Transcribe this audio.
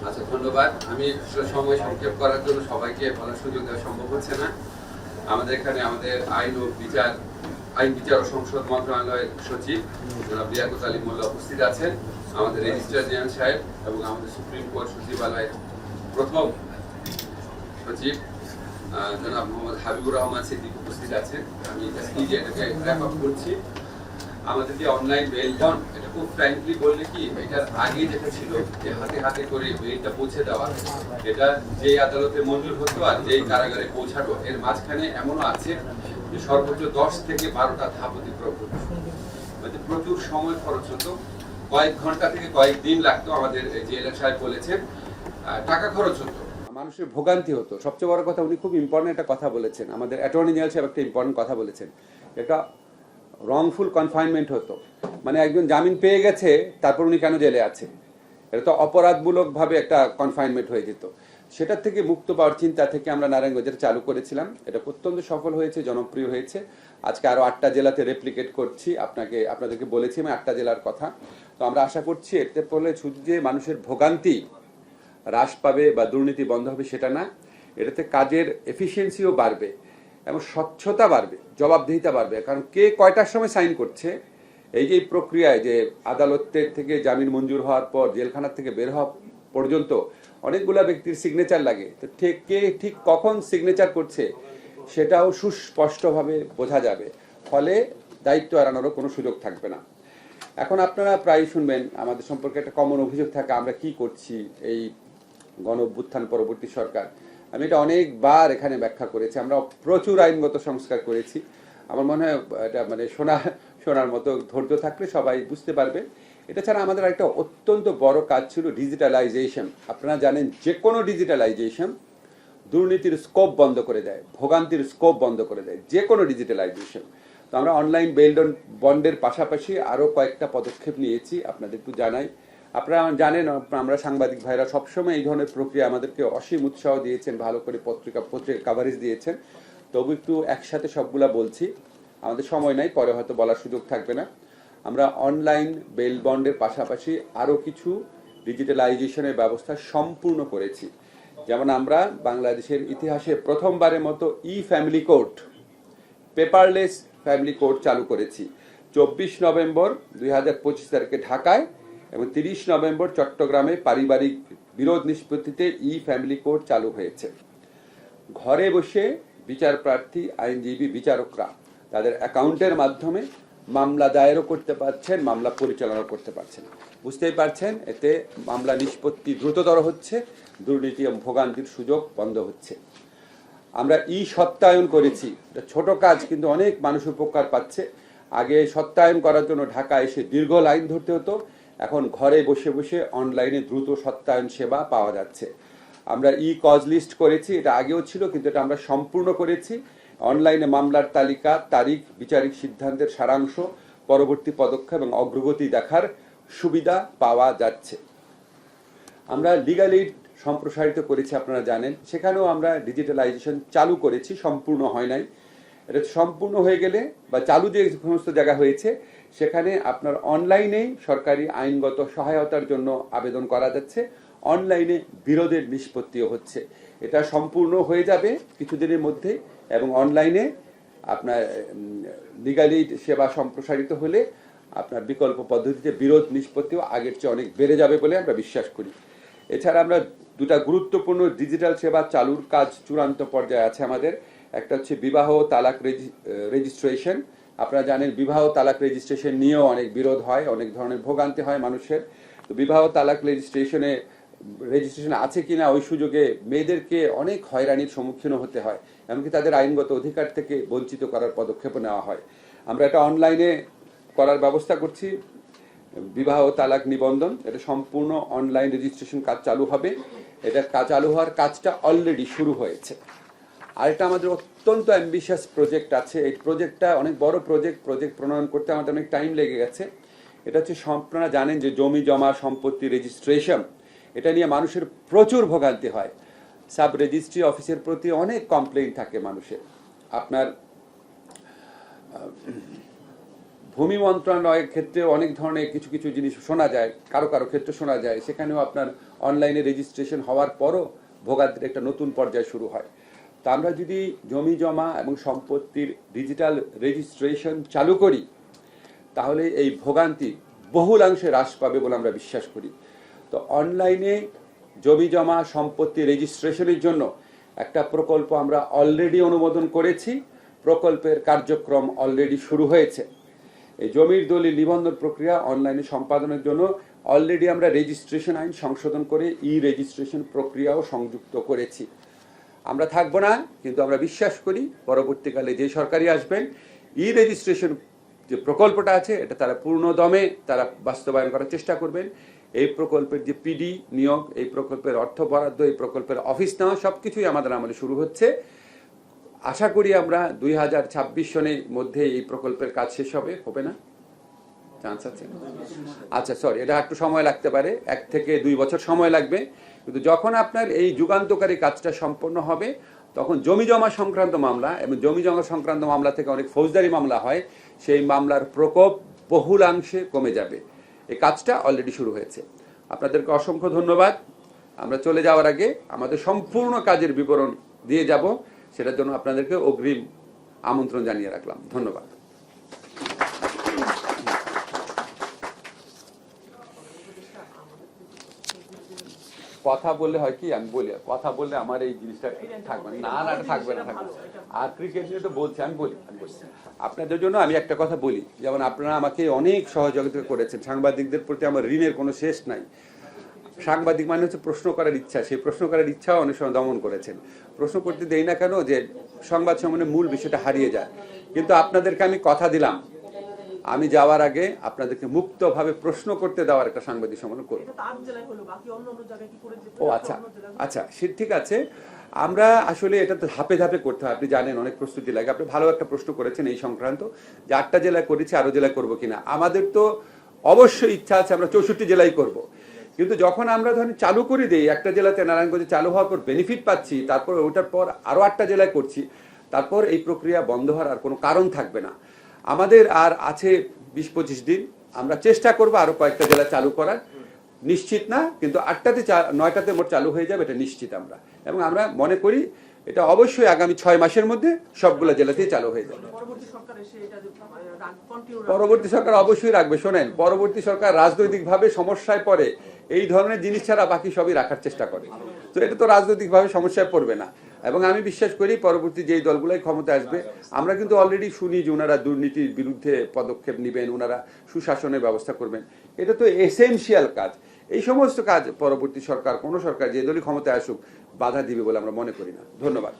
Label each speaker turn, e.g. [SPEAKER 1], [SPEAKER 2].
[SPEAKER 1] আচ্ছা, ধন্যবাদ। আমি সময় সংক্ষেপ করার জন্য সবাইকে বলার সুযোগ দেওয়া সম্ভব হচ্ছে না। আমাদের এখানে আমাদের আইন বিচার ও সংসদ মন্ত্রণালয়ের সচিব জনাব লিয়াকত আলী মোল্লা উপস্থিত আছেন, আমাদের রেজিস্ট্রার জেনারেল সাহেব এবং আমাদের সুপ্রিম কোর্ট সচিবালয়ের প্রথম সচিব জনাব মোহাম্মদ হাবিবুর রহমান সিদ্দিক উপস্থিত আছেন। আমি নিজে এটাকে র্যাপ আপ করছি। আমাদের যে অনলাইন বেল বন্ড, এটা খুব ফ্র্যাঙ্কলি বললে কি, এটার আগে যেটা ছিল যে হাতে হাতে করে বেলটা পৌঁছে দেওয়া, এটা যেই আদালতে মঞ্জুর হতো আর যেই কারাগারে পৌঁছাতো, এর মাঝখানে এমনও আছে যে সর্বোচ্চ 10 থেকে 12টা ধাপ অতিক্রম করতো, মানে প্রচুর সময় খরচ হতো, কয়েক ঘন্টা থেকে কয়েক দিন লাগতো। আমাদের জেলার সাহেব বলেছেন টাকা খরচ হতো, মানুষের ভোগান্তি হতো। সবচেয়ে বড় কথা, উনি খুব ইম্পর্টেন্ট একটা কথা বলেছেন, আমাদের অ্যাটর্নি জেনারেল সাহেব একটা ইম্পর্টেন্ট কথা বলেছেন, এটা রংফুল কনফাইনমেন্ট হতো, মানে একজন জামিন পেয়ে গেছে তারপর উনি কেন জেলে আছে, এটা তো অপরাধমূলকভাবে একটা কনফাইনমেন্ট হয়ে যেত। সেটার থেকে মুক্ত পাওয়ার চিন্তা থেকে আমরা নারায়ণগঞ্জের চালু করেছিলাম। এটা অত্যন্ত সফল হয়েছে, জনপ্রিয় হয়েছে। আজকে আরো 8টা জেলাতে রেপ্লিকেট করছি, আপনাদেরকে বলেছি আমি 8টা জেলার কথা। তো আমরা আশা করছি এতে ফলে শুধু যে মানুষের ভোগান্তি হ্রাস পাবে বা দুর্নীতি বন্ধ হবে সেটা না, এটাতে কাজের এফিসিয়েন্সিও বাড়বে এবং স্বচ্ছতা বাড়বে, জবাবদিহিতা বাড়বে। কারণ কে কয়টার সময় সাইন করছে, এই যে প্রক্রিয়ায় যে আদালতের থেকে জামিন মঞ্জুর হওয়ার পর জেলখানার থেকে বের হওয়া পর্যন্ত অনেকগুলা ব্যক্তির সিগনেচার লাগে, তো কে ঠিক কখন সিগনেচার করছে সেটাও সুস্পষ্টভাবে বোঝা যাবে, ফলে দায়িত্ব এড়ানোরও কোনো সুযোগ থাকবে না। এখন আপনারা প্রায় শুনবেন আমাদের সম্পর্কে একটা কমন অভিযোগ থাকে, আমরা কি করছি এই গণ অভ্যুত্থান পরবর্তী সরকার। আমি এটা অনেকবার এখানে ব্যাখ্যা করেছি, আমরা প্রচুর আইনগত সংস্কার করেছি। আমার মনে হয় এটা মানে শোনার মতো ধৈর্য থাকলে সবাই বুঝতে পারবে। এটা ছাড়া আমাদের একটা অত্যন্ত বড় কাজ ছিল ডিজিটালাইজেশন। আপনারা জানেন যে কোনো ডিজিটালাইজেশন দুর্নীতির স্কোপ বন্ধ করে দেয়, ভোগান্তির স্কোপ বন্ধ করে দেয়, যে কোনো ডিজিটালাইজেশন। তো আমরা অনলাইন বেল বন্ডের পাশাপাশি আরও কয়েকটা পদক্ষেপ নিয়েছি, আপনাদের একটু জানাই। আপনারা জানেন, আমরা সাংবাদিক ভাইরা সবসময় এই ধরনের প্রক্রিয়া আমাদেরকে অসীম উৎসাহ দিয়েছেন, ভালো করে পত্রিকা কাভারেজ দিয়েছেন। তবু একটু একসাথে সবগুলা বলছি, আমাদের সময় নাই, পরে হয়তো বলার সুযোগ থাকবে না। আমরা অনলাইন বেল বন্ডের পাশাপাশি আরও কিছু ডিজিটালাইজেশনের ব্যবস্থা সম্পূর্ণ করেছি। যেমন আমরা বাংলাদেশের ইতিহাসে প্রথমবারের মতো family court, paperless family court চালু করেছি 24 নভেম্বর 2025 তারিখে ঢাকায় এবং 30 নভেম্বর চট্টগ্রামে পারিবারিক বিরোধ নিষ্পত্তিতে ফ্যামিলি কোর্ট চালু হয়েছে। ঘরে বসে বিচার প্রার্থী, আইনজীবী, বিচারকরা তাদের অ্যাকাউন্টের মাধ্যমে মামলা দায়েরও করতে পারছেন, মামলা পরিচালনা করতে পারছেন। বুঝতেই পারছেন, এতে মামলা নিষ্পত্তি দ্রুততর হচ্ছে, দুর্নীতি এবং ভোগান্তির সুযোগ বন্ধ হচ্ছে। আমরা সত্যায়ন করেছি, এটা ছোট কাজ কিন্তু অনেক মানুষ উপকার পাচ্ছে। আগে সত্যায়ন করার জন্য ঢাকা এসে দীর্ঘ লাইন ধরতে হতো, এখন ঘরে বসে বসে অনলাইনে দ্রুত সত্যায়ন সেবা পাওয়া যাচ্ছে। আমরা কজ লিস্ট করেছি, এটা আগেও ছিল কিন্তু এটা আমরা সম্পূর্ণ করেছি। অনলাইনে মামলার তালিকা, তারিখ, বিচারিক সিদ্ধান্তের সারাংশ, পরবর্তী পদক্ষেপ এবং অগ্রগতি দেখার সুবিধা পাওয়া যাচ্ছে। আমরা লিগ্যাল এইড সম্প্রসারিত করেছি, আপনারা জানেন, সেখানেও আমরা ডিজিটালাইজেশন চালু করেছি, সম্পূর্ণ হয় নাই। এটা সম্পূর্ণ হয়ে গেলে বা চালু যে সমস্ত জায়গা হয়েছে সেখানে আপনার অনলাইনেই সরকারি আইনগত সহায়তার জন্য আবেদন করা যাচ্ছে, অনলাইনে বিরোধের নিষ্পত্তিও হচ্ছে। এটা সম্পূর্ণ হয়ে যাবে কিছুদিনের মধ্যে এবং অনলাইনে আপনার লিগ্যাল এইড সেবা সম্প্রসারিত হলে আপনার বিকল্প পদ্ধতিতে বিরোধ নিষ্পত্তিও আগের চেয়ে অনেক বেড়ে যাবে বলে আমরা বিশ্বাস করি। এছাড়া আমরা দুটা গুরুত্বপূর্ণ ডিজিটাল সেবা চালুর কাজ চূড়ান্ত পর্যায়ে আছে আমাদের। একটা হচ্ছে বিবাহ তালাক রেজিস্ট্রেশন। আপনারা জানেন বিবাহ তালাক রেজিস্ট্রেশন নিয়েও অনেক বিরোধ হয়, অনেক ধরনের ভোগান্তি হয় মানুষের। তো বিবাহ তালাক রেজিস্ট্রেশন আছে কিনা ওই সুযোগে মেয়েদেরকে অনেক হয়রানির সম্মুখীন হতে হয়, এমনকি তাদের আইনগত অধিকার থেকে বঞ্চিত করার পদক্ষেপ নেওয়া হয়। আমরা এটা অনলাইনে করার ব্যবস্থা করছি, বিবাহ তালাক নিবন্ধন, এটা সম্পূর্ণ অনলাইন রেজিস্ট্রেশন কাজ চালু হবে। এটা চালু হওয়ার কাজটা অলরেডি শুরু হয়েছে। আর এটা আমাদের অত্যন্ত অ্যাম্বিশিয়াস প্রজেক্ট আছে। এই প্রজেক্টটা অনেক বড় প্রজেক্ট প্রণয়ন করতে আমাদের অনেক টাইম লেগে গেছে। এটা হচ্ছে, আপনারা জানেন যে জমি জমা সম্পত্তি রেজিস্ট্রেশন, এটা নিয়ে মানুষের প্রচুর ভোগান্তি হয়। সাব রেজিস্ট্রি অফিসের প্রতি অনেক কমপ্লেইন থাকে মানুষের। আপনার ভূমি মন্ত্রণালয়ের ক্ষেত্রে অনেক ধরনের কিছু কিছু জিনিস শোনা যায়, কারো কারো ক্ষেত্রে শোনা যায়, সেখানেও আপনার
[SPEAKER 2] অনলাইনে রেজিস্ট্রেশন হওয়ার পরও ভোগান্তির একটা নতুন পর্যায় শুরু হয়। তা আমরা যদি জমি জমা এবং সম্পত্তির ডিজিটাল রেজিস্ট্রেশন চালু করি তাহলে এই ভোগান্তি বহুলাংশে হ্রাস পাবে বলে আমরা বিশ্বাস করি। তো অনলাইনে জমি জমা সম্পত্তি রেজিস্ট্রেশনের জন্য একটা প্রকল্প আমরা অলরেডি অনুমোদন করেছি, প্রকল্পের কার্যক্রম অলরেডি শুরু হয়েছে। এই জমির দলিল নিবন্ধন প্রক্রিয়া অনলাইনে সম্পাদনের জন্য অলরেডি আমরা রেজিস্ট্রেশন আইন সংশোধন করে রেজিস্ট্রেশন প্রক্রিয়াও সংযুক্ত করেছি। আমরা থাকবো না, কিন্তু আমরা বিশ্বাস করি পরবর্তীকালে যে সরকারি আসবেন রেজিস্ট্রেশন যে প্রকল্পটা আছে এটা তারা পূর্ণ দমে তারা বাস্তবায়ন করার চেষ্টা করবেন। এই প্রকল্পের যে পিডি নিয়োগ, এই প্রকল্পের অর্থ বরাদ্দ, এই প্রকল্পের অফিস নেওয়া সবকিছুই আমাদের আমলে শুরু হচ্ছে। আশা করি আমরা 2026 সনের মধ্যে এই প্রকল্পের কাজ শেষ হবে না? চান্স আছে? আচ্ছা, সরি, এটা একটু সময় লাগতে পারে, 1 থেকে 2 বছর সময় লাগবে। কিন্তু যখন আপনার এই যুগান্তকারী কাজটা সম্পন্ন হবে তখন জমি জমা সংক্রান্ত মামলা এবং জমি জমা সংক্রান্ত মামলা থেকে অনেক ফৌজদারি মামলা হয়, সেই মামলার প্রকোপ বহুলাংশে কমে যাবে। এই কাজটা অলরেডি শুরু হয়েছে। আপনাদেরকে অসংখ্য ধন্যবাদ। আমরা চলে যাওয়ার আগে আমাদের সম্পূর্ণ কাজের বিবরণ দিয়ে যাব, সেটার জন্য আপনাদেরকে অগ্রিম আমন্ত্রণ জানিয়ে রাখলাম। ধন্যবাদ। কথা বললে হয় কি, আমি বলি কথা বললে আমার এই জিনিসটা থাকবে না, এটা থাকবে না। আর ক্রিকেট নিয়ে তো বলছি, আমি বলি আপনাদের জন্য আমি একটা কথা বলি, যেমন আপনারা আমাকে অনেক সহযোগিতা করেছেন, সাংবাদিকদের প্রতি আমার ঋণের কোনো শেষ নাই। সাংবাদিক মানে হচ্ছে প্রশ্ন করার ইচ্ছা, সেই প্রশ্ন করার ইচ্ছাও অনেক সময় দমন করেছেন। প্রশ্ন করতে দেই না কেন, যে সংবাদ সম্মেলনের মূল বিষয়টা হারিয়ে যায়। কিন্তু আপনাদেরকে আমি কথা দিলাম, আমি যাওয়ার আগে আপনাদেরকে মুক্তভাবে প্রশ্ন করতে দেওয়ার একটা সাংবাদিক সম্মেলন করব। ও আচ্ছা আচ্ছা, সে ঠিক আছে। আমরা আসলে এটা তো ধাপে ধাপে করতে হয়, আপনি জানেন অনেক প্রস্তুতি লাগে। আপনি ভালো একটা প্রশ্ন করেছেন এই সংক্রান্ত, যে 8টা জেলায় করেছি, আরো জেলায় করবো কিনা। আমাদের তো অবশ্যই ইচ্ছা আছে আমরা 64 জেলায় করব। কিন্তু যখন আমরা ধরেন চালু করে দিই, একটা জেলাতে নারায়ণগঞ্জে চালু হওয়ার পর বেনিফিট পাচ্ছি, তারপর ওটার পর আরো 8টা জেলায় করছি, তারপর এই প্রক্রিয়া বন্ধ হওয়ার আর কোনো কারণ থাকবে না। আমাদের আর আছে 20-25 দিন, আমরা চেষ্টা করব আরো কয়েকটা জেলা চালু করার। নিশ্চিত না, কিন্তু 8টাতে 9টাতে মোট চালু হয়ে যাবে, এটা নিশ্চিত আমরা। এবং আমরা মনে করি এটা অবশ্যই আগামী 6 মাসের মধ্যে সবগুলো জেলাতেই চালু হয়ে যাবে। পরবর্তী সরকার অবশ্যই রাখবে। শোনেন, পরবর্তী সরকার রাজনৈতিকভাবে সমস্যায় পড়ে এই ধরনের জিনিস ছাড়া বাকি সবই রাখার চেষ্টা করে। তো এটা তো রাজনৈতিকভাবে সমস্যায় পড়বে না। এবং আমি বিশ্বাস করি পরবর্তী যেই দলগুলোই ক্ষমতা আসবে, আমরা কিন্তু অলরেডি শুনি যে ওনারা দুর্নীতির বিরুদ্ধে পদক্ষেপ নেবেন, ওনারা সুশাসনের ব্যবস্থা করবেন। এটা তো এসেনশিয়াল কাজ। এই সমস্ত কাজ পরবর্তী সরকার, কোনো সরকার যে দলই ক্ষমতায় আসুক, বাধা দিবে বলে আমরা মনে করি না। ধন্যবাদ।